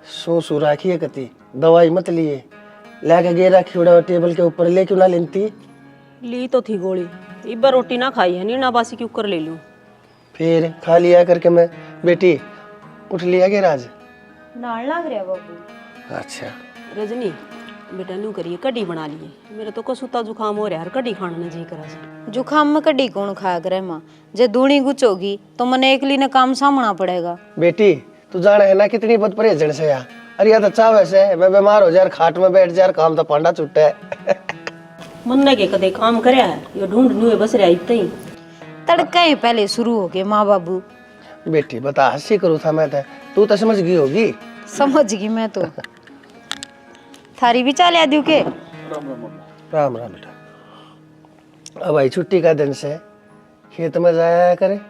सो राखी है कति दवाई मत लिए लाके गे रखी उड़ा टेबल के ऊपर ले क्यों ना लेती। ली तो थी गोली, एक बार रोटी ना खाई है नी ना बासी क्यों कर ले लूं। फिर खा लिया करके मैं बेटी उठ लिया के राज नाल लाग रहा बाबू। अच्छा रजनी बेटा नू करिए कड़ी बना लिए, मेरा तो कसुता जुकाम हो रहा है, कड़ी खाने ने जी करा से। जुखाम में कड़ी कौन खा करे माँ, जे दूनी गुच होगी तो मने एकली ने काम सामना पड़ेगा। बेटी तू जाने है ना कितनी बद परहेजन से यार। अरे या तो चाह वैसे मैं बीमार हो जा खाट में बैठ जा काम तो पांडा छुट्टा है। मन ने के कदे काम करया है, ये ढूंढ न्यू बस रहा इतना ही। तड़का ही पहले शुरू हो गए माँ बाबू। बेटी बता हंसी करूँ था मैं तू तो समझ गई होगी। समझ गई मैं तो। थारी भी चाल याद के राम राम बेटा। अब भाई छुट्टी का दिन से खेत में जाया करे।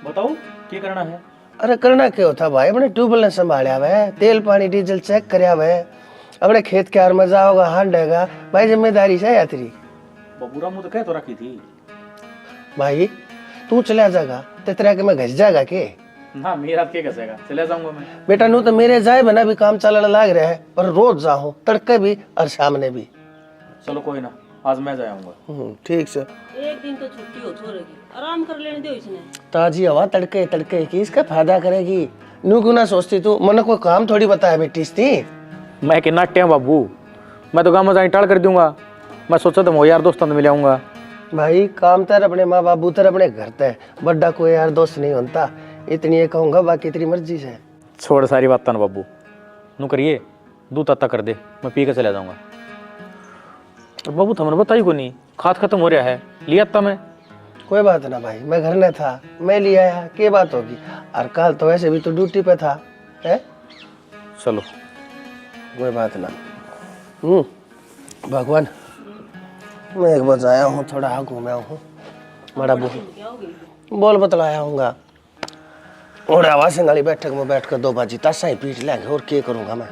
बताओ क्या करना है। अरे करना क्या होता भाई, अपने ट्यूबवेल ने संभालिया है, तेल पानी डीजल चेक करया है, अपने खेत के में जाओगा हांडेगा भाई, जिम्मेदारी से यात्री। बबूरा मुँह तो कह तो रखी थी भाई तू चला जाएगा तो तेरा के मैं घस जाएगा के ना, मेरा क्या घसेगा, चले जाऊंगा मैं। बेटा नू तो मेरे जाए बना भी काम चलने लग रहा है, पर रोज जाऊं तड़के भी और सामने भी। चलो कोई ना, आज मैं जाऊंगा। ठीक से एक दिन तो छुट्टी हो छोरे की, आराम कर लेने दो इसने। ताजी हवा तड़के तड़के की इसका फायदा करेगी। नू क्यों ना सोचती तू, मन कोई काम थोड़ी बताया बेटी थी। मैं कि नाट्य हूँ बाबू, मैं तो गाँव में जाए टाल कर दूंगा। मैं सोचा तो यार दोस्तों से मिल आऊंगा। भाई काम तर अपने माँ बाबू तर अपने घर तय, बड़ा कोई यार दोस्त नहीं होता। इतनी ये कहूंगा, बाकी तेरी मर्जी से। छोड़ सारी बात ना बाबू, नू करिए दूध तत्ता कर दे, मैं पी के चला जाऊंगा। और बाबू तुमने बताई को नहीं, खाद खत्म हो रहा है, लिया था मैं। कोई बात ना भाई, मैं घर में था, मैं ले आया, क्या बात होगी। और कल तो वैसे भी तो ड्यूटी पे था है। चलो कोई बात ना। भगवान मैं एक बार आया हूँ, थोड़ा हाँ घूमे हूँ, बड़ा बोल बतलाया हूँगा। और आवाज वाली बैठक में बैठकर दो बाजी ताशा ही पीट लेंगे, और क्या करूँगा मैं।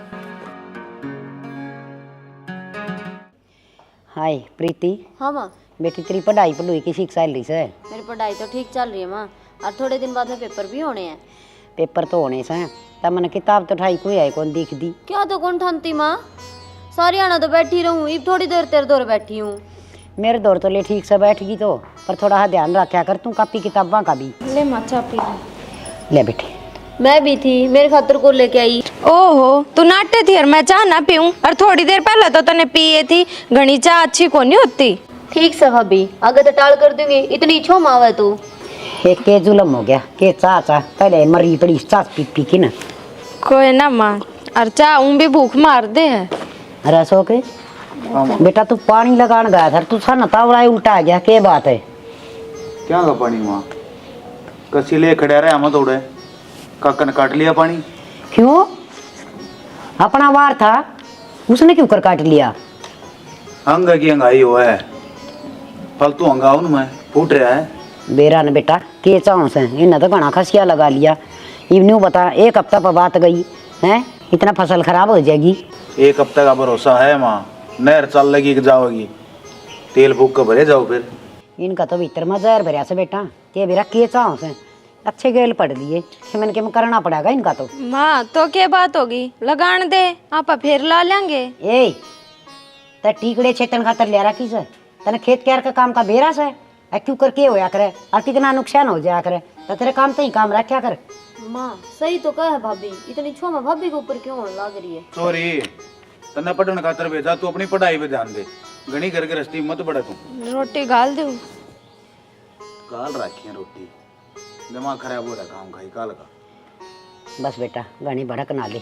हाय प्रीति। हाँ माँ, बेटी तेरी पढ़ाई पढ़ाई की शिक्षा ली से? मेरी पढ़ाई तो ठीक चल रही है माँ, और थोड़े दिन बाद में पेपर भी होने हैं। पेपर तो होने से तब मैंने किताब तो ठाई कोई आई कौन दिख दी। क्या तो कौन ठानती माँ, सारी आना तो बैठी रहूँ, अब थोड़ी देर तेरे दौर बैठी हूँ। मेरे दौर तो ले ठीक से बैठ गई तो, पर थोड़ा सा ध्यान रखा कर तू कापी किताबा का भी। ले माँ चाह पी ले बेटी। मैं भी थी, मेरे खातर को लेके आई। ओहो तू नाटे थी और मैं चाह ना पीऊं, और थोड़ी देर पहले तो तने पिए थी, घनी चाह अच्छी को नहीं होती। ठीक से भाभी, आगे तो टाल कर दूंगी, इतनी छो मावे तू। एक के जुलम हो गया के चाचा पहले मरी पड़ी सास पी पी की ना। कोई ना माँ, और चाह भी भूख मार दे है। अरे सो के बेटा तू पानी लगान गया था, तू सा नतावड़ा उल्टा गया, के बात है? क्या का पानी वहाँ कसी ले खड़ा रहे हम दौड़े, काका ने काट लिया पानी। क्यों? अपना वार था, उसने क्यों कर काट लिया? अंग की अंगाई हुआ है, फालतू अंगाओ में फूट रहा है। बेरा ने बेटा के चाँव से इन्हें तो घना खसिया लगा लिया। इवन्यू बता, एक हफ्ता पर बात गई है, इतना फसल खराब हो जाएगी। एक हफ्ते का भरोसा है माँ, नहर चल लगी जाओगी, तेल फूक कर भरे जाओ। फिर इनका तो भीतर में जहर भरिया से बेटा, ते बेरा के चाँव से अच्छे गेल पढ़ लिए, खेमन के में करना पड़ेगा इनका तो। माँ तो क्या बात होगी, लगान दे आप फिर ला लेंगे। ए ते टीकड़े छेतन खातर ले रखी से, तने खेत क्यार का काम का बेरा से क्यों कर के होया करे, और कितना नुकसान हो जाया करे, तो तेरे काम तो ही काम रखा कर। माँ सही तो कहा है भाभी, इतनी छो में भाभी के ऊपर क्यों होने लग रही है। सॉरी तन्ना पढ़ने खातर भेजा, तू अपनी पढ़ाई पे ध्यान दे, घनी घर के रस्ती मत बढ़े तू। रोटी गाल दूं? काल रखी है रोटी, दिमाग खराब हो रहा काम खाई काल का। बस बेटा घनी भड़क ना ले,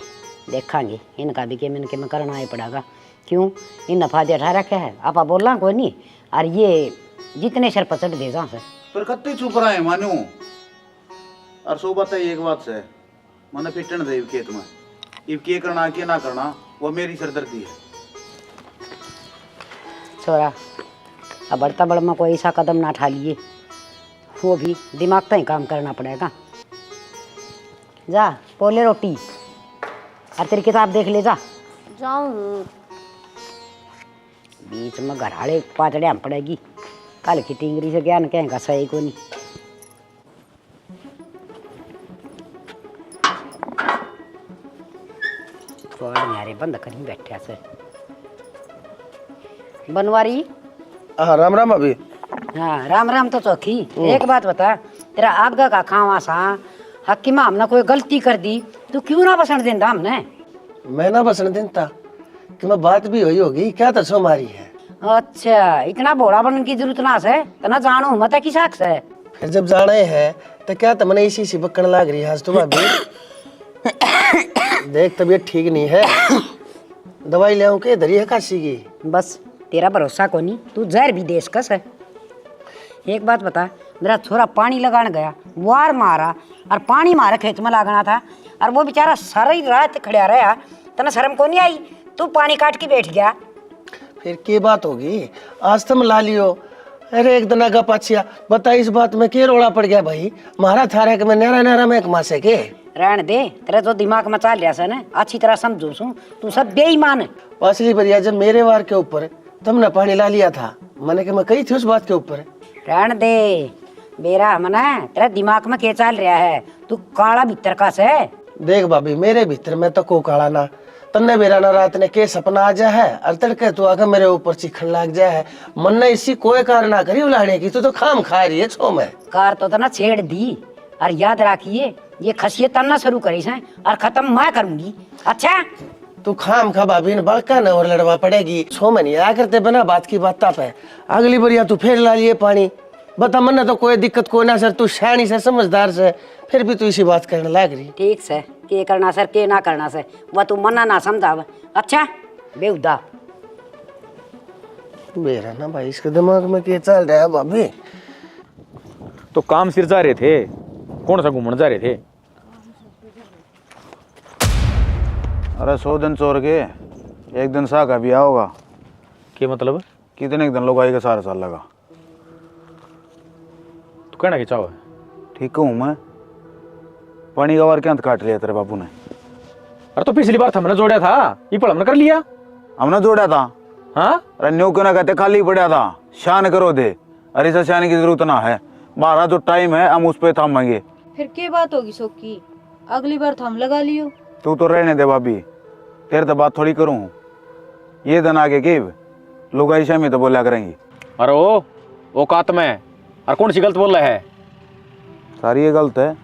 देखांगे इनका भी केमन के में करना ही पड़ेगा। क्यों इन नफा दे अठा रखा है, आपा बोलना कोई नहीं, और ये जितने शर पचट दे जा से पर कत्ते चुप रहा है मानू। और सो बात है एक बात से, मैंने फिटन दे खेत में, इब के करना के ना करना वो मेरी सरदर्दी है। छोरा अब बढ़ता बड़ में कोई ऐसा कदम ना उठा लिए, वो भी दिमाग तो ही काम करना पड़ेगा। जा पोले रोटी और तेरी किताब देख ले जा। जाऊँ बीच में घराड़े पाचड़े हम पड़ेगी, कल की टिंगरी से ज्ञान कहेगा सही को नहीं। क्वाड न्यारे बंद करी बैठे से बनवारी। हाँ राम राम अभी। हाँ राम राम तो चौकी। एक बात बता, तेरा आगा का खावा सा हकीमा हमने कोई गलती कर दी तो क्यों ना बसण देंदा हमने? मैं ना बसन देता कि मैं बात भी हुई होगी, क्या तो मारी है। अच्छा, इतना भोला बनने की जरूरत ना है, तना जानो मत की साख से। फिर जब जाने हैं तो क्या तुमने इसी सी बक्कन लाग रही है आज तो भाभी। देख तबीयत ठीक नहीं है, दवाई ले आऊं के धरी है काशी की। बस तेरा भरोसा को नहीं, तू जहर भी देश कस है। एक बात बता, मेरा छोरा पानी लगाने गया, वार मारा और पानी मारे खेत में लागना था, और वो बेचारा सारी रात खड़ा रहा, तना शर्म को नहीं आई? तू पानी काट के बैठ गया। फिर क्या बात होगी, आज तुम ला लियो। अरे एक दिन आगा पाछिया बता, इस बात में क्या रोड़ा पड़ गया भाई? मारा थारे के मैं नहरा नहरा में एक मासे के रहने दे, तेरा जो दिमाग में चाल रहा ना अच्छी तरह समझू सू, तू सब बेईमान है। असली बढ़िया, जब मेरे वार के ऊपर तुमने पानी ला लिया था, मैंने कि मैं कही थी उस बात के ऊपर। रहने दे बेरा मना, तेरा दिमाग में क्या चल रहा है? तू काला भीतर का से। देख भाभी, मेरे भीतर में तो को काला ना, तन्ने मेरा ना रात ने के सपना आ जा है और तड़के तू आकर मेरे ऊपर चिखन लग जा है। मन ने इसी कोई कार ना करी उलाने की, तू तो खाम खा रही है छो में। कार तो ना छेड़ दी, और याद रखिए ये खसियत तन्ना शुरू करी है और खत्म मैं करूंगी। अच्छा तू खाम खा भाभी ने बड़का न और लड़वा पड़ेगी। छो में नहीं आया करते बिना बात की बात पे। अगली बार तू फिर ला लिए पानी, बता मन तो कोई दिक्कत कोई ना सर, तू शैनी से समझदार से, फिर भी तू इसी बात करने लग रही। ठीक से के करना सर के ना करना से वह तू मना ना समझाव। अच्छा बेहुदा मेरा ना भाई, इसके दिमाग में क्या चल रहा है भाभी? तो काम सिर जा रहे थे, कौन सा घूमने जा रहे थे? अरे 100 दिन चोर के एक दिन सा का भी होगा। क्या मतलब? कितने दिन लोग आई के सारा साल लगा। तू कहना क्या चाहो? ठीक हूँ मैं, पानी का वार क्या काट लिया तेरे बाबू ने। अरे तो पिछली बार हमने जोड़ा था, ये पढ़ हमने कर लिया। हमने जोड़ा था। हाँ अरे न्यू क्यों ना कहते, खाली पड़ा था। शान करो दे, अरे इसे शान की जरूरत ना है, बारह जो टाइम है हम उस पे थामेंगे। फिर क्या बात होगी सोकी, अगली बार तो हम लगा लियो। तू तो रहने दे भाभी, तेरे तो बात थोड़ी करूँ। ये दिन आगे के लोग ऐसा में तो बोला करेंगी। अरे वो कात में और कौन सी गलत बोल रहा है? सारी ये गलत है।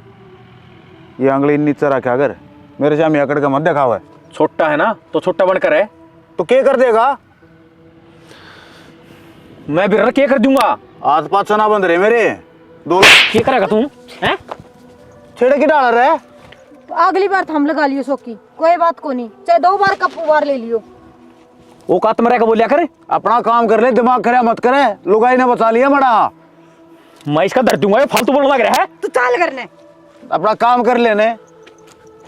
ये अंगली नीचे रखा अगर मेरे से हम अकड़ का मत देखा हुआ है। छोटा है ना तो छोटा बनकर है, तो क्या कर देगा? मैं भी क्या कर दूंगा। आज पाँच ना बंद रहे मेरे दो। क्या करेगा तू? हैं? छेड़े की डाल रहे? तो अगली बार तो हम लगा लियो सोकी, कोई बात को नहीं, चाहे 2 बार का पुवार ले लियो। वो कात में रहकर बोलिया कर। अपना काम कर ले, दिमाग खराब मत करे। लुगाई ने बचा लिया बड़ा। मैं इसका दर्द दूंगा, फालतू बोलने लग रहा है। तू चाल करने, अपना काम कर लेने।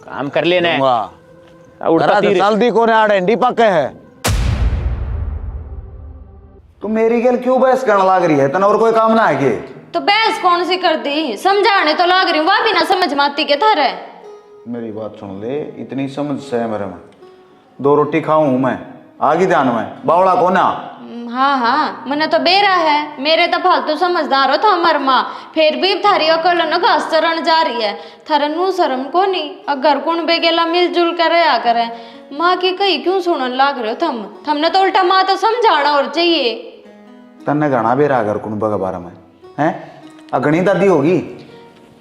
काम कर लेने उड़ता तीर जल्दी कोने आड़े पक्के है। तू मेरी गेल क्यों बहस करने लग रही है? तना और कोई काम ना है के? तो बहस कौन सी कर दी, समझाने तो लाग रही हूँ, वह भी ना समझ माती के थारे। मेरी बात सुन ले, इतनी समझ से है मेरे में। 2 रोटी खाऊं मैं, आगे ध्यान में बावड़ा को ना। हाँ हाँ मैंने तो बेरा है, मेरे तो फालतू समझदार हो था हमार माँ, फिर भी थारी अकल न घास चरण जा रही है। थारा नू शर्म को नहीं, अगर कौन बेगेला मिलजुल कर रहा करे। माँ की कही क्यों सुनन लाग रहे हो थमने तो उल्टा माँ तो समझाना और चाहिए। तन्ने गाना बेरा अगर कौन बगा बारे में हैं? अगनी दादी होगी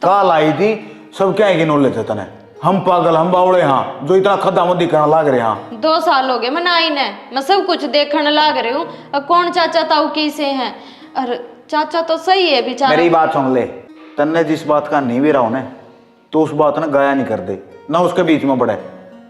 काल आई थी, सब क्या है कि नॉलेज है तने? हम पागल हम बावड़े हाँ जो इतना खद्दा मुद्दी करने लाग रहे हाँ। 2 साल हो गए मैं आई ने, मैं सब कुछ देखने लाग रही हूँ। अब कौन चाचा ताऊ की से हैं? अरे चाचा तो सही है बेचारा। मेरी बात सुन ले, तन्ने जिस बात का नहीं भी रहा हो तो उस बात ना गाया नहीं कर दे, ना उसके बीच में बढ़े।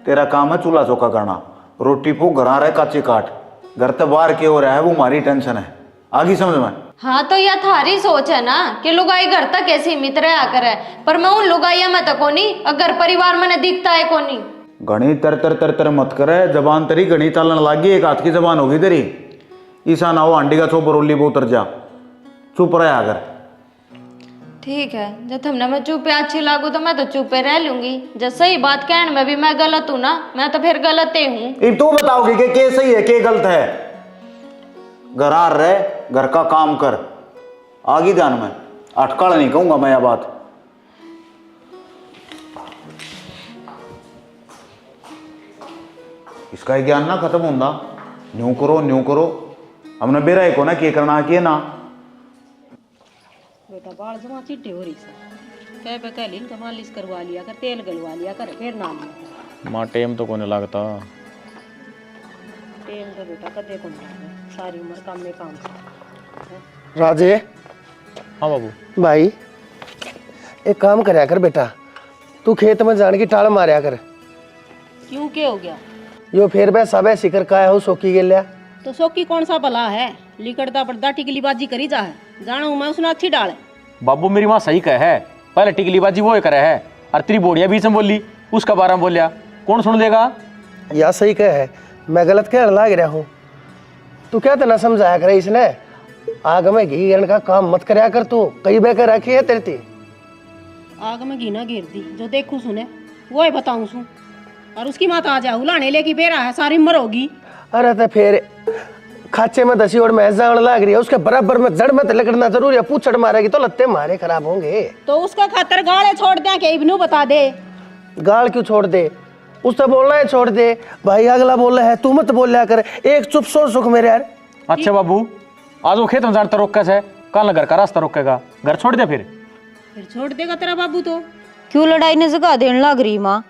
तेरा काम है चूल्हा चौका करना, रोटी फूक घरा रहे काचे काट, घर से बाहर क्या हो रहा है वो हमारी टेंशन है। आगे समझ में? हाँ तो यह थारी सोच है ना कि लुगाई घर तक कैसी मित्र आकर है, पर मैं उन लुगाइया में तो कोनी, अगर परिवार मैंने दिखता है कोनी। घनी तर तर तर तर मत करे, जबान तेरी घनी चलन लागी, एक हाथ की जबान होगी तेरी। ईसा ना हो आंटी का चोपर उल्ली वो उतर जा, चुप रहे अगर। ठीक है, जब हमने मैं चुपे अच्छी लागू तो मैं तो चुपे रह लूंगी। जब सही बात कहने में भी मैं गलत हूँ ना, मैं तो फिर गलत ही हूँ। तू बताओगे कि क्या सही है क्या गलत है? घर आ रहे, घर का काम कर, आगे ध्यान में। अटकल नहीं कहूंगा मैं यह बात। इसका ही ज्ञान ना खत्म होता। न्यू करो हमने बेरा को ना के करना किए ना। बेटा बाल जमा चिट्टे हो रही से कह पे कह इनका मालिश करवा लिया कर, तेल गलवा लिया कर, फिर ना लिया माँ टेम तो कोने लगता। तेल तो बेटा कदे को नहीं, सारी उम्र काम में काम कर। राजे हाँ बाबू। भाई एक काम करया कर बेटा, तू खेत में जान की टाल मारया कर। क्यों क्या हो गया? यो फिर बे सब सिकर का हो सोकी के लिया। तो सोकी कौन सा भला है, लिकड़ता पड़ता टिकलीबाजी करी जा है, जानो मैं उसने अच्छी डाले। बाबू मेरी माँ सही कहे है, पहले टिकलीबाजी वो करे है और तेरी बोड़िया बीच में बोली, उसका बारे में बोलिया, कौन सुन लेगा? या सही कह है, मैं गलत कह लाग रहा हूँ। तू क्या तना समझाया कर इसने, आग में घी गिरने का काम मत करया कर। तू कई बेकर रखी है तेरी। आग में घी ना गिर दी, जो देखू सुने वो ही बताऊं सू, और उसकी माता आ जाऊ लाने लेकी बेरा है, सारी उम्र होगी। अरे तो फिर खाचे में दसी और मैं जान लाग रही है, उसके बराबर में जड़ में लगना जरूरी है। पूछड़ मारेगी तो लत्ते मारे खराब होंगे। तो उसका खातर गाले छोड़ दे के इब्नू बता दे। गाल क्यों छोड़ दे, उससे बोलना है छोड़ दे। भाई अगला बोल रहा है, तू मत बोलिया कर। एक चुप सो सुख मेरे यार। अच्छा बाबू, आज वो खेत में जानता रोक कैसे, कल घर का रास्ता रोकेगा, घर छोड़ दे फिर छोड़ देगा तेरा बाबू तो। क्यों लड़ाई ने जगह देने लग रही माँ?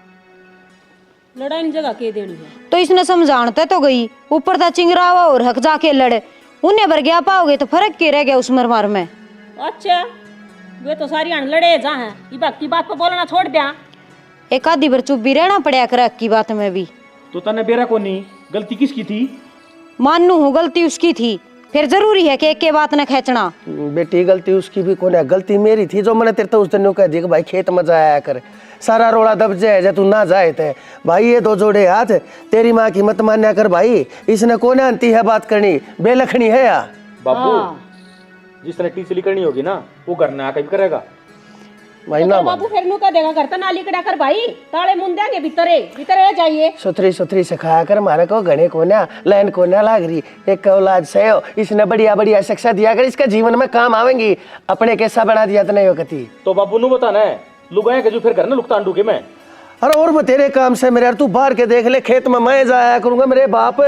लड़ाई ने जगह के देनी है तो इसने समझानते तो गई, ऊपर था चिंगरावा और हक जाके लड़े, उन्हें भर गया पाओगे तो फर्क क्या रह गया उस मरमार में? अच्छा वे तो सारी अन लड़े जा हैं, ये बात की बात पर बोलना छोड़ दिया। एक आधी बार चुप भी रहना पड़ा कर की बात में भी। तो तने बेरा को नहीं, गलती किसकी थी? मानू हूँ गलती उसकी थी, फिर जरूरी है कि एक के बात न खींचना। बेटी गलती उसकी भी कौन है, गलती मेरी थी जो मैंने तेरे तो उस दिन कह दी कि भाई खेत में जाया कर, सारा रोड़ा दब जाए जे तू ना जाए थे। भाई ये दो जोड़े हाथ तेरी माँ की मत मान्या कर भाई, इसने कौन आंती है बात करनी, बेलखनी है या बाबू जिसने टीचली करनी होगी ना वो घर में आकर भी करेगा भाई ना। बाबू फिर नु का देगा करता नाली कड़ा कर भाई, ताले मुंदेंगे भीतरे जाइए। सुथरी सुथरी सिखाया कर, मारे को घने कोना लाइन कोना लाग रही। एक औलाद से हो, इसने बढ़िया बढ़िया शिक्षा दिया कर, इसका जीवन में काम आवेंगी। अपने कैसा बना दिया तो नहीं हो कती। तो बाबू नु बताना है लुगाए के जो फिर घर ना लुकता अंडू के मैं। अरे और मैं तेरे काम से मेरे यार, तू बाहर के देख ले, खेत में मैं जाया करूंगा मेरे बाप।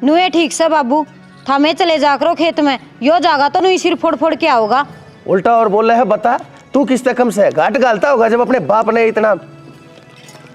नुए ठीक से बाबू, थामे चले जा करो खेत में, यो जागा तो नुई सिर फोड़ फोड़ के आओगा। उल्टा और बोल रहे है, बता तू किस कम से घाट गालता होगा जब अपने बाप ने इतना।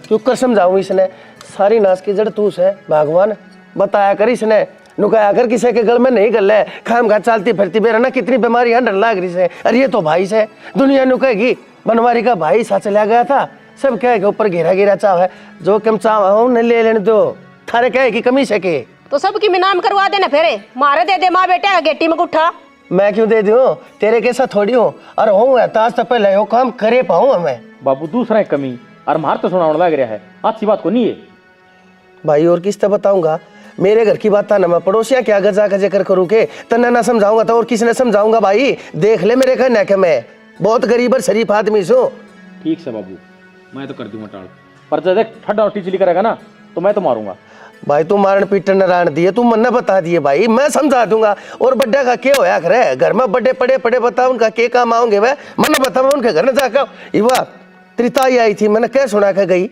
क्यों कर समझाऊं इसने, सारी नाश की जड़ तू से भगवान बताया कर। इसने नुकाया कर, किसी के गल में नहीं गल है, खाम खा चलती फिरती बेरा ना कितनी बीमारियां डर लाग रही से। अरे ये तो भाई से दुनिया नुकेगी, बनवारी का भाई साथ चला गया था, सब क्या है ऊपर घेरा घेरा चाव है, जो कम चाव है उन्हें ले लेने दो, थारे क्या है कि कमी सके तो सबकी नाम करवा देना, फेरे मारे दे दे माँ बेटे गेटी में गुठा। मैं क्यों दे दूं, तेरे कैसा थोड़ी हो। और हूँ ताज तो पहले वो काम करे पाऊँ हमें। बाबू दूसरा एक कमी और मार तो सुनाने लग रहा है, अच्छी बात को नहीं है भाई। और किस तरह बताऊंगा, मेरे घर की बात ना मैं पड़ोसिया क्या गजा का जिक्र करूँ के तन्ना ना समझाऊंगा तो और किसने समझाऊंगा। भाई देख ले मेरे कहने के, मैं बहुत गरीब और शरीफ आदमी हूँ। ठीक से बाबू, मैं तो कर दूंगा टाल, पर जब देख ठंडा टीचली करेगा ना तो मैं तो मारूंगा। भाई तू मारण पीटन राण दिए, तू मन बता दिए भाई, मैं समझा दूंगा। और बड्डा का क्या होया करे, घर में बड़े पड़े पड़े बता उनका क्या काम आओगे वह, मन बता मैं उनके घर में जाकर युवा त्रिताई आई थी, मैंने क्या सुना के गई,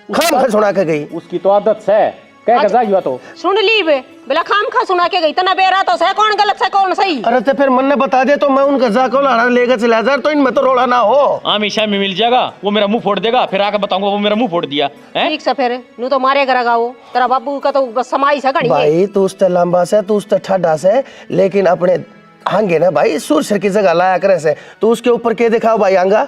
खाम खा सुना के गई। उसकी तो आदत है क्या कर जाएगी तो सुन ली बे बेला खाम खा सुना के गई तना बेरा तो से कौन गलत से कौन सही। अरे तो फिर मन ने बता दे तो मैं उनका जाकर लाना लेकर चला जा, तो इनमें तो रोड़ा ना हो। हमेशा में मिल जाएगा, वो मेरा मुंह फोड़ देगा, फिर आकर बताऊंगा वो मेरा मुंह फोड़ दिया है। ठीक से फिर नू तो मारे करेगा वो तेरा बाबू का तो बस समाई से घड़ी है। भाई तू उसते लंबा से, तू उसते ठड्डा से, लेकिन अपने हांगे ना भाई सुर सिर की जगह लाया करे से, तू उसके ऊपर के दिखाओ भाई आंगा।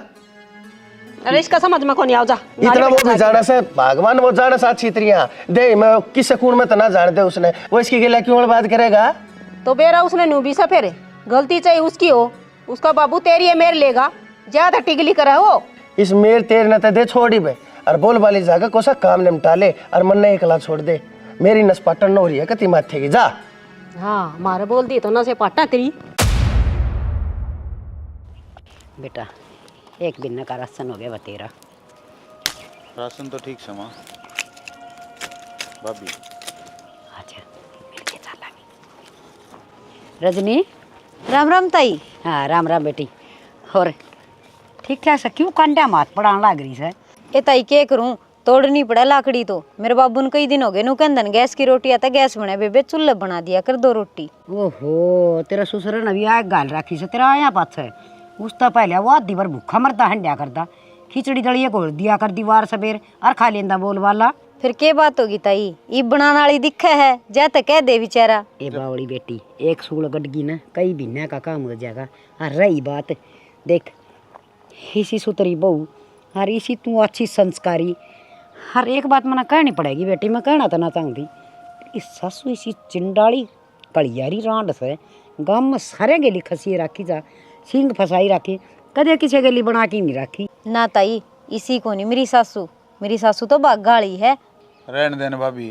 अरे इसका समझ में कौन आओ जा, इतना वो भी जाना से भगवान, वो जाना साथ छित्रियां दे, मैं किस कूण में तना जान दे उसने, वो इसकी गिला क्यों बात करेगा। तो बेरा उसने नू भी सा फिर गलती चाहिए उसकी हो, उसका बाबू तेरी है मेर लेगा, ज्यादा टिगली करा हो। इस मेर तेर न ते दे छोड़ी बे, और बोल वाली जाकर कोसा काम निपटा ले, और मन ने एकला छोड़ दे। मेरी नस पाटन हो रही है कति माथे की जा। हाँ मारे बोल दी तो न से पाटा तेरी। बेटा एक दिन का राशन हो गया तेरा। राशन तो ठीक से माँ भाभी। अच्छा मिलके चलेंगे। रजनी राम राम ताई। हाँ राम राम बेटी। और ठीक ठाक से क्यों कंडा मात पड़ाने लग रही है? ए ताई के करूं, तोड़नी पड़ा लाकड़ी तो। मेरे बाबू ने कई दिन हो गए नु कहंदन गैस की रोटी आता गैस बना बेबे चूल्हा बना दिया कर 2 रोटी। ओहो तेरा ससुर ने भी आग गाल रखी से तेरा आया पाछे उसता पहले वो आधी बार भूखा मरता हंड्या करता खिचड़ी दलिया घोल दिया कर दीवार सबेर और खा लेंदा बोल वाला। फिर के बात होगी ताई ई बनाने वाली दिखे है जा तो कह दे बेचारा। ए बावड़ी बेटी एक सूल गडगी ना कई बिना का काम हो जाएगा। और रही बात देख इसी सुतरी बहू और इसी तू अच्छी संस्कारी हर एक बात मना कहनी पड़ेगी बेटी। मैं कहना तो ना चाहती इस सासू इसी चिंडाली कलियारी रांड से गांव में सारे गेली खसी राखी जा सिंग फसाई राखी कदे किसी गेली बना के नहीं राखी ना ताई इसी को नहीं मेरी सासू तो बागाड़ी है। रहने देना भाभी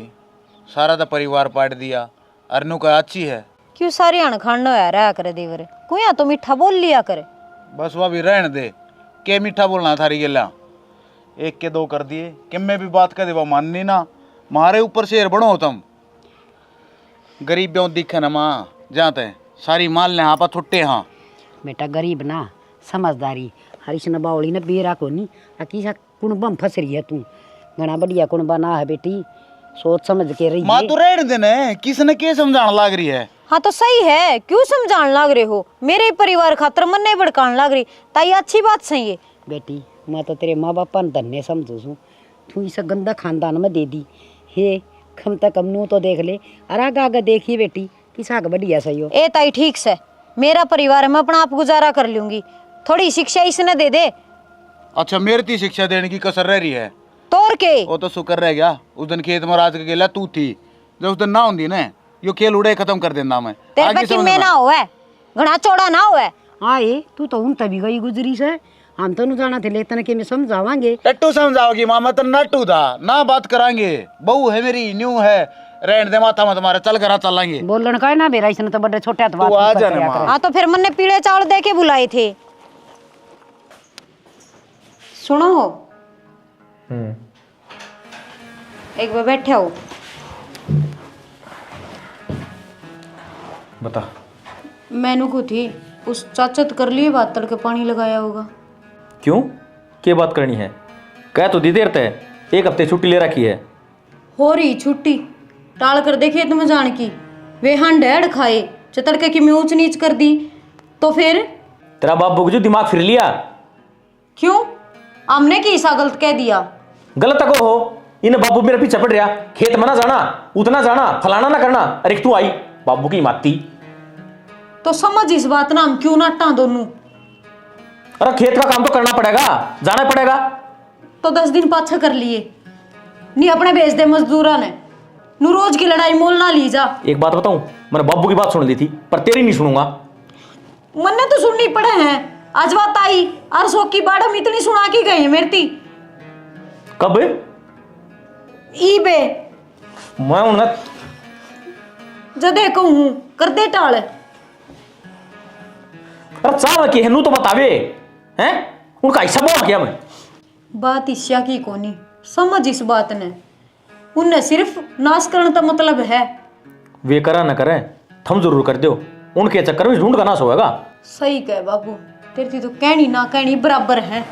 सारा तो परिवार पाट दिया अरनू का अच्छी है क्यों सारे अनखान रहा करे देवर कुया तो मीठा बोल लिया करे। बस भाभी रहने दे के मीठा बोलना थारी गेला 1 के 2 कर दिए कि मैं भी बात कर दे वो माननी ना मारे ऊपर शेर बनो तुम गरीब ब्यों दिखे ना माँ जाते सारी माल ने हाँ पा छुट्टे हाँ बेटा गरीब ना समझदारी हरीश न बावली ने बेरा को नहीं किसा कुणबम फंस रही है तू घना बढ़िया कुणबा ना है बेटी सोच समझ के रही माँ तो रहने देने किसने के समझाने लाग रही है। हाँ तो सही है क्यों समझाने लाग रहे हो मेरे परिवार खातर मन नहीं भड़काने लाग रही ताई अच्छी बात सही है। बेटी मैं तो तेरे माँ बापा ने धन्य समझू छू तू इस गंदा खानदान में दे दी हे कम तक कम नू तो देख ले और आगे आगे देखिए बेटी किसा बढ़िया सही हो। ए ताई ठीक से मेरा परिवार मैं अपना आप गुजारा कर लूंगी थोड़ी शिक्षा इसने दे दे। अच्छा मेरे ती शिक्षा देने की कसर रह रही है तोड़ के वो तो शुक्र रह गया उस दिन खेत में राज के गेला तू थी जब उस दिन ना होंगी ना यो खेल उड़े खत्म कर देना मैं तेरे पे किम्मे ना होवे घना चौड़ा ना होवे। हाँ ये तू तो उन तभी गई गुजरी से हम तो नहीं जाना थे लेकिन के मैं समझावांगे टट्टू समझाओगी मामा तो नट्टू था ना बात करांगे बहू है मेरी न्यू है रहने दे माथा में तुम्हारे चल कर चलेंगे बोलन का ना बेरा इसने तो बड़े छोटे तू आ जाने माँ। हाँ तो फिर मैंने पीले चावल दे के बुलाए थे। सुनो एक बार बैठे हो बता। मैनू को थी उस चाचत कर लिए बात तड़के पानी लगाया होगा। क्यों क्या बात करनी है कह तो दी देर तय 1 हफ्ते छुट्टी ले रखी है। हो रही छुट्टी टाल कर देखे तुम जान की वे हंडेड खाए चतड़के की मैं ऊंच नीच कर दी तो फिर तेरा बाबू को जो दिमाग फिर लिया क्यों हमने की ऐसा गलत कह दिया। गलत तक हो इन बाबू मेरे पीछे पड़ रहा खेत में ना जाना उतना जाना फलाना ना करना अरे तू आई बाबू की माती तो समझ इस बात ना हम क्यों ना टा दोनों। अरे खेत का काम तो करना पड़ेगा जाना पड़ेगा तो 10 दिन पाछा कर लिए नहीं अपने भेज दे मजदूरा ने नू रोज की लड़ाई मोल ना ली जा। एक बात बताऊं मैंने बाबू की बात सुन ली थी पर तेरी नहीं सुनूंगा। मन्ने तो सुननी पड़े हैं आज बात आई और सो की बाड़ हम इतनी सुना के गए हैं मेरी कब ई बे मैं उन जदे कहूं कर दे टाल। अरे चाव के नू तो बतावे हैं उनका ऐसा बोल किया मैं बात ईश्या की कोनी समझ इस बात ने उन्हें सिर्फ नाश करने का मतलब है। वे करा न करे थम जरूर कर दो उनके चक्कर में ढूंढ का नाश होगा। सही कह बाबू तेरी तो कहनी ना कहनी बराबर है।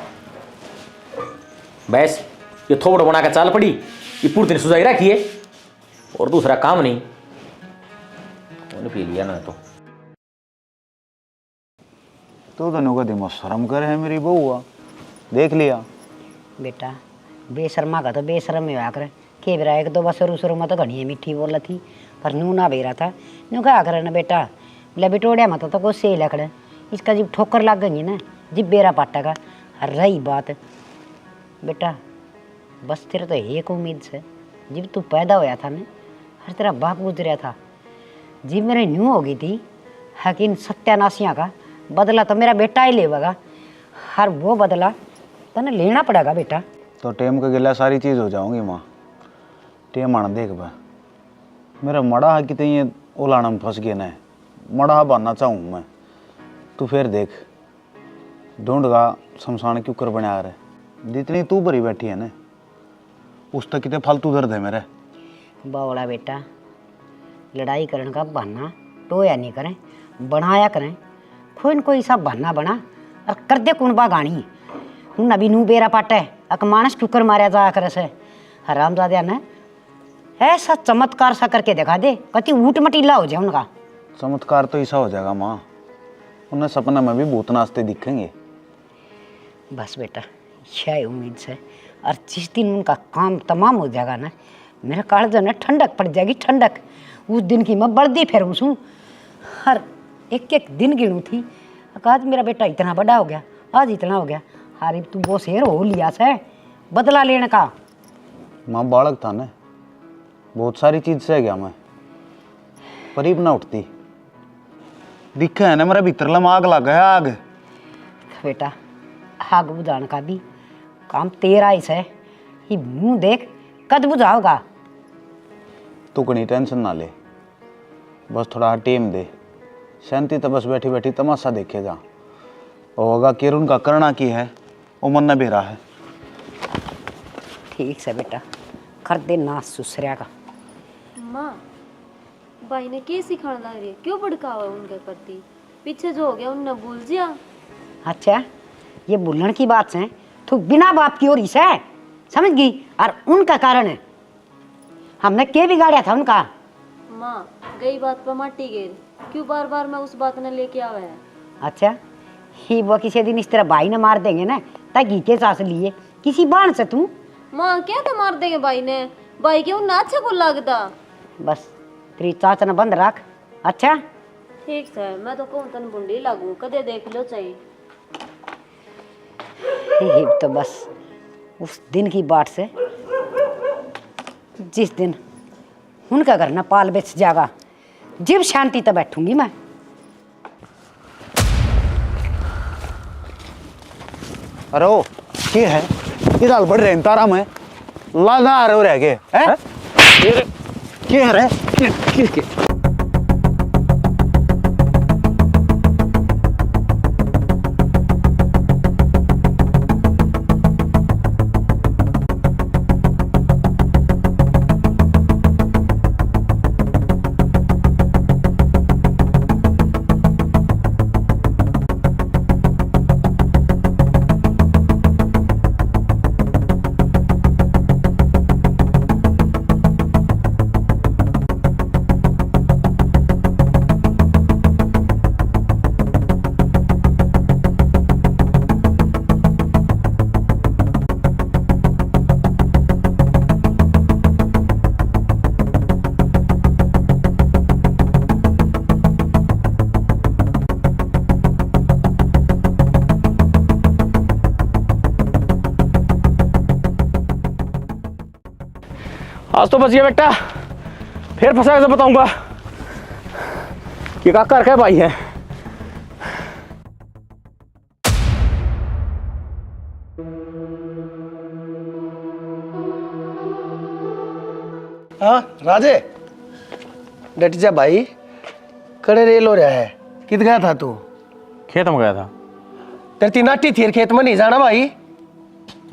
बस ये थोबड़ बना के चाल पड़ी ये पूरे दिन सुझाई रखी है और दूसरा काम नहीं पी लिया ना तो नुका दिमाग शर्म करे है मेरी बहू देख लिया बेटा बेशर्मा का तो बेशर्म में हुआ कर के बेरा 1-2 बार शुरू में तो घनी मीठी बोला थी पर नू ना बेरा था नू क्या करे ना बेटा बोले बिटोड़िया मत तो कुछ से लकड़े इसका जब ठोकर लग गई ना जब बेरा पाटेगा। रही बात बेटा बस तेरे तो एक उम्मीद से जब तू पैदा होया था ना हर तेरा बाप गुजरिया था जब मेरे न्यू हो गई थी हकीन सत्यानाशियाँ का बदला तो मेरा बेटा ही लेगा हर वो बदला तने लेना पड़ेगा बेटा। तो टेम का गिला सारी चीज़ हो जाऊंगी माँ टेम आना देख बा मेरा मड़ा है कितनी ये ओलाना में फंस गया ना मड़ा बनना चाहूँ मैं तू फिर देख ढूंढगा शमशान क्यों कर बना रहे जितनी तू भरी बैठी है ना उस तक कितने फालतू दर्द है मेरे बावड़ा बेटा लड़ाई करने का बहाना टोया नहीं करें बनाया करें कोई न कोई सा बहाना बना और कर दे कुनबा गानी हूँ अभी नू बेरा पाटे अक मानस ठुकर मारा जा कर से हरामजादा ने ऐसा चमत्कार सा करके दिखा दे, कति ऊट मटीला हो जाए उनका। चमत्कार तो ऐसा हो जाएगा माँ, उन्हें सपना में भी भूत नाचते दिखेंगे। बस बेटा यही उम्मीद से, और जिस दिन उनका काम तमाम हो जाएगा ना, मेरे कालजों ने ठंडक पड़ जाएगी, ठंडक। उस दिन की मैं बर्दी फिरूँ हूँ, हर एक एक दिन गिनूँ थी। आज मेरा बेटा इतना बड़ा हो गया, आज इतना हो गया, हारी तू वो शेर हो लिया से बदला लेने का। माँ बालक था ना, बहुत सारी चीज से गया मैं, करीब ना उठती। दिखा है ना मेरा भीतर लम आग लग गया, आग। बेटा आग बुझाने का भी काम तेरा ही है, ये मुंह देख कद बुझाओगा। तू कहीं टेंशन ना ले, बस थोड़ा टेम दे, शांति तो बस बैठी बैठी तमाशा देखे जा। होगा किरण का करना की है, वो मन न बेरा है। ठीक से बेटा कर दे नाश सुसरिया का। माँ भाई ने क्या सिखाने लग रही है, क्यों भड़कावा उनके प्रति? पीछे जो हो गया उनने भूल जिया। अच्छा ये भूलने की बात है, तू बिना बाप की ओर से समझ गई, और उनका कारण है हमने क्या बिगाड़ा था उनका। माँ गई बात पर माटी गेर, क्यों बार बार मैं उस बात ने लेके आवा है? अच्छा ही वो किसी दिन इस तरह भाई ने मार देंगे ना, ताकि के सास लिए किसी बाण से तू। माँ क्या तो मार देंगे भाई ने? भाई के उन्हें अच्छा को लगता। बस तेरी चाचा ने बंद रख। अच्छा ठीक है, मैं तो कहूँ तन बुंडी लागू, कदे देख लो चाहिए। ये तो बस उस दिन की बात से, जिस दिन उनका घर ना पाल बेच जाएगा, जब शांति तब बैठूंगी मैं। अरे ओ ये है, ये दाल बढ़ रहे हैं तारा में लाना आ रहे हो रह गए हैं। क्या है रे? आज तो बच गया बेटा, फिर फंसा के बताऊंगा कि काका रखा भाई है। हाँ राजे डट जा भाई, कड़े रेल हो रहा है। किध गया था तू? खेत में गया था। तेरी ती नाटी थी, खेत में नहीं जाना भाई।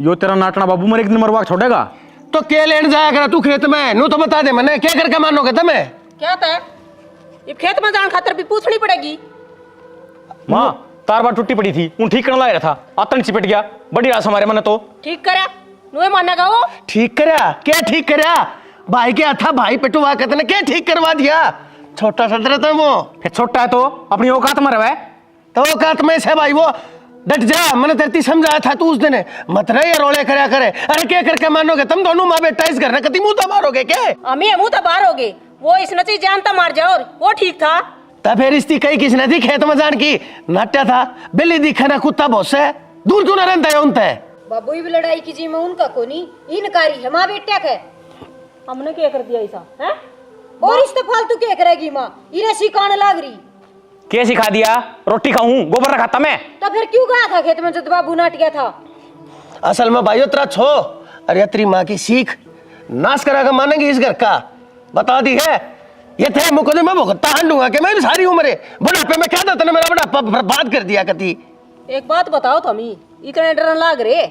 यो तेरा नाटना बाबू मेरे एक दिन मरवा छोड़ेगा तो क्या लेने जाया करा तू खेत में? नू तो बता दे मैंने क्या करके मानोगे तुम्हें? क्या था ये खेत में जान खातर भी पूछनी पड़ेगी। माँ तार बार टूटी पड़ी थी, उन ठीक करने लगा था, आतन चिपट गया, बड़ी रास हमारे मन तो। ठीक करा नुए मानेगा वो? ठीक करा? क्या ठीक करा? भाई के था भाई पेटुआ कहते ने क्या ठीक करवा दिया? छोटा सा था वो। फिर छोटा है तो अपनी औकात में रहे। तो औकात में से भाई वो डट जा, मैंने तेरी समझाया था तू उस दिन, मत रहे ये रोले करया करे। अरे क्या करके मानोगे तुम दोनों माँ बेटा? इस घर ने कति मुंह तो मारोगे क्या? अमी मुंह तो बाहर होगे, वो इस नची जानता मार जाओ, वो ठीक था। तब फिर इसकी कई किसने थी खेत में जान की नाट्या था, बिल्ली दिखे ना कुत्ता बहुत से दूर क्यों ना रहता है उनते? बाबू भी लड़ाई की जी में उनका को नहीं, इनकारी है माँ बेटा के। हमने क्या कर दिया ऐसा है? और इस तो फालतू क्या करेगी माँ, इन्हें सिखाने लाग रही। क्या सिखा दिया? रोटी खाऊं, गोबर खाता मैं। तो फिर क्यों गया था खेत में जब बाबू नाट गया था? असल में भाइयों तेरा छो, अरे तेरी माँ की सीख नाश करा मानेंगे इस घर का, बता दी है। ये थे मुकदमे में भुगता हंडूंगा कि मैं सारी उम्र बुढ़ापे में क्या था तूने मेरा बुढ़ापा बर्बाद कर दिया कति। एक बात बताओ थमी, इतने डर लाग रहे,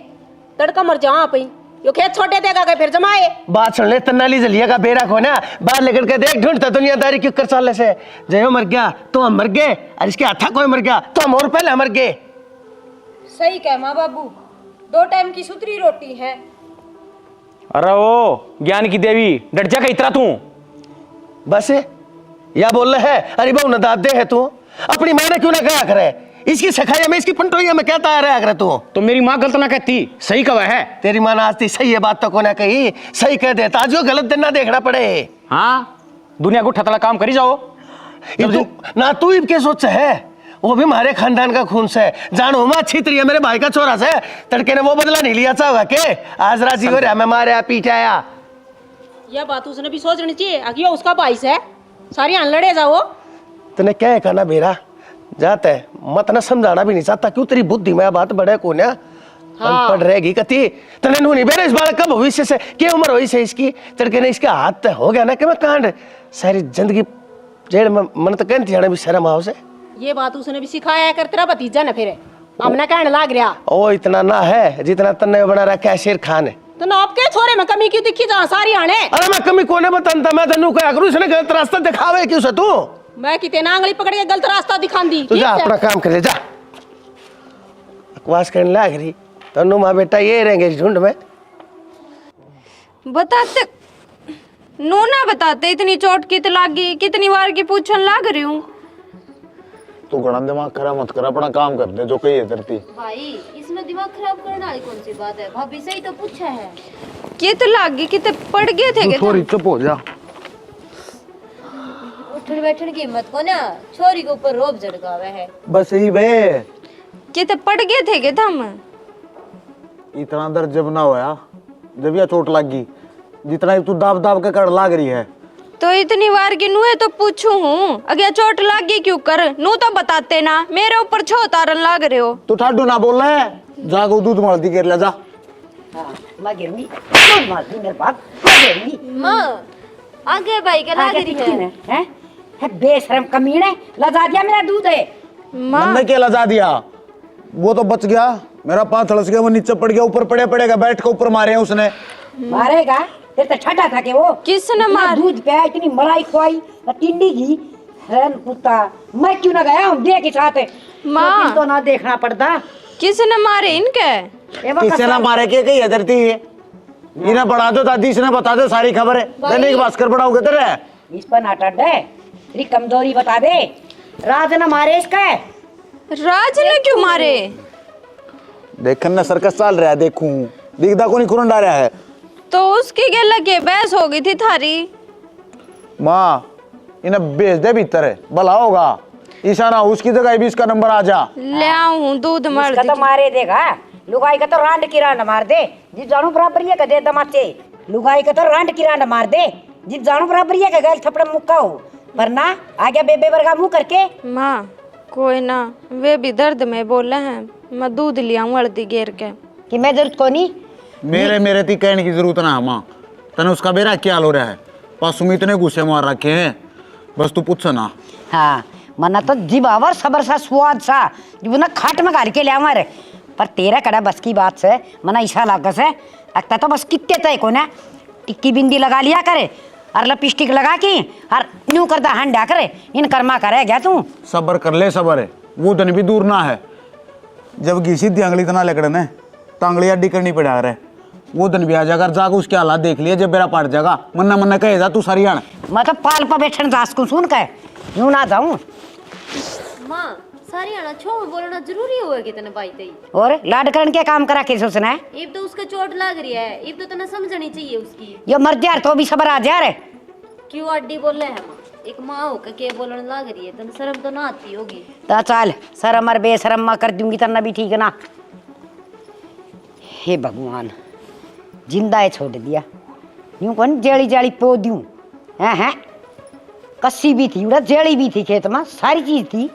तड़का मर जाओ आप ही, यो खेत छोटे देगा के फिर जमाए। बात सुन ले, तन्नाली जलिया का बेरा को ना बाहर लेकर के देख, ढूंढता दुनियादारी क्यों कर साले से। जयो मर गया तो हम मर गए, और इसके हाथा कोई मर गया तो हम और पहले मर गए। सही कह माँ बाबू, 2 टाइम की सुतरी रोटी है। अरे ओ ज्ञान की देवी डट जा इतना तू। बस या बोल रहे है अरे बहु न दादे है तू अपनी माँ ने क्यों ना कहा करे इसकी सखाइया में इसकी पंटोइया में कहता आ रहा करे तू। तो मेरी माँ गलत ना कहती, सही कहा है। तेरी माँ आज थी सही है बात तो को ना कही सही कह देता आज गलत दिन ना देखना पड़े। हाँ दुनिया को ठतला काम करी जाओ। ना तू इनके सोच है वो भी हमारे खानदान का खून से जानो माँ अच्छी तरीके मेरे भाई का छोरा से तड़के ने वो बदला नहीं लिया चाहोगा के आज राजी हो रहा मैं मारे पीटाया। यह बात उसने भी सोचनी चाहिए आगे उसका भाई है सारी अनलड़े जाओ। तने क्या कहना बेरा जाते मत न समझाना भी नहीं चाहता क्यों तेरी बुद्धि में बात बड़े को ना पढ़ रहेगी कति तने नू नहीं बेरा इस बार कब भविष्य से क्या उम्र हुई से इसकी तड़के ने इसका हाथ हो गया ना कि मैं कांड सारी जिंदगी जेल में मन तो कहती जाने भी शर्म आओ से। ये बात उसने भी सिखाया कर तेरा भतीजा न फिर हमने कहने लाग रहा ओ इतना ना है जितना तन्ने बना रखा है शेर खान है। तो ना आपके छोरे में कमी क्यों दिखी जहाँ सारी आने। अरे मैं कमी कोने बताता मैं तन्नू क्या करूं इसने गलत रास्ता दिखावे क्यों से तू मैं कितने आंगली पकड़ के गलत रास्ता दिखा दी। तू जा अपना काम कर ले जा बकवास करने लाग रही तन्नू माँ बेटा ये रहेंगे इस झुंड में। बताते नू ना बताते इतनी चोट कित लागी कितनी बार की पूछन लाग रही हूँ। तू घना दिमाग खराब मत कर अपना काम कर दे जो कही है धरती। भाई इसमें दिमाग खराब करने वाली कौन सी बात है, भाभी से ही तो पूछा है। कित लागी कित पड़ गए थे के थोड़ी चुप हो जा। उठन बैठन की हिम्मत को ना छोरी के ऊपर रोब झड़कावे है। बस यही बे कित पड़ गए थे के थम। इतना दर्द जब ना होया जब यह चोट लगी जितना तू दाब दाब के कर लाग रही है तो इतनी बार की नूहे तो पूछू हूँ अगे चोट लागी क्यों कर नू तो बताते ना मेरे ऊपर छो तारन लाग रहे हो। तू ठाडू ना बोल रहा है जागो दूध मलती कर ले जा। मैं गिरूंगी दूध मारती मेरे बाप मैं गिरूंगी माँ आगे भाई के लाग रही है। है बेशरम कमीने लजा दिया मेरा दूध है। मैंने क्या लजा दिया वो तो बच गया मेरा पाँव थड़स गया वो नीचे पड़ गया ऊपर पड़ेगा बैठ के ऊपर मारे उसने। मारेगा तेरे तो छठा था के वो किसने मार दूध पे इतनी मलाई खुआई और टिंडी की हैन कुत्ता मैं क्यों ना गया हूँ देख के साथ माँ तो ना देखना पड़ता। किसने मारे इनके किसने ना मारे के कही धरती है इन्हें बढ़ा दो दादी इसने बता दो सारी खबर है दैनिक भास्कर बढ़ाओगे तेरे इस पर नाटक है तेरी कमजोरी बता दे राज न मारे इसका राज ने क्यों मारे। देखन ना सर्कस चल रहा है देखूं दिखदा को नहीं खुरन डाल रहा है तो उसकी क्या लगे बहस हो गई थी थारी। माँ इन्हें भेज दे भीतर भला होगा ईशाना उसकी जगह भी इसका नंबर आ जा ले आऊं दूध मार इसका तो मारे देगा लुगाई का तो रांड की रांड मार दे जिस जानू बराबर ये का दे दमाचे लुगाई का तो रांड की रांड मार दे जिस जानू बराबर ये का गैल थपड़ा मुक्का हो वरना आ गया बेबे वर्गा मुंह करके। माँ कोई ना वे भी दर्द में बोले हैं मैं दूध लिया हूँ हल्दी घेर के कि मैं जरूरत को नहीं मेरे ती कहने की जरूरत ना है माँ तने उसका बेरा क्या हो रहा है पासू में इतने गुस्से मार रखे हैं बस तू पूछ ना। हाँ मना तो जिबावर सबर सा स्वाद सा जो ना खाट में गाल के ले हमारे पर तेरा कड़ा बस की बात से मना ईसा लागस है लगता तो बस कितने तय को ना टिक्की बिंदी लगा लिया करे और लिपस्टिक लगा के और न्यू करता हंडा करे इन कर्मा करे गया तू सबर कर ले सबर है वो दिन भी दूर ना है जब घीसी आंगली इतना लकड़े ने तो आंगली अड्डी करनी पड़ा रहे वो दिन भी आ जाकर जाकर उसके हालात देख लिए जब मेरा पड़ जाएगा मन्ना कहे जा तू सरियाण मैं तो पाल पर बैठन दास को सुन के यूं ना जाऊं। माँ सारी आना छो में बोलना जरूरी हुआ कितने भाई तई और लाडकरण के काम करा के सोचना है इब तो उसका चोट लग रही है इब तो तना समझनी चाहिए उसकी यो मर जा तो भी सबर आ जा रे क्यों अड्डी बोल रहे हैं माँ एक माँ होकर के बोलने लग रही है तन शर्म तो ना आती होगी। तो चल शर्म और बेशरम मैं कर दूंगी तना भी ठीक ना। हे भगवान जिंदा है छोड़ दिया यूं कौन जेड़ी जाली पो दूं हैं कस्सी भी थी उड़ा जेड़ी भी थी खेत में सारी चीज थी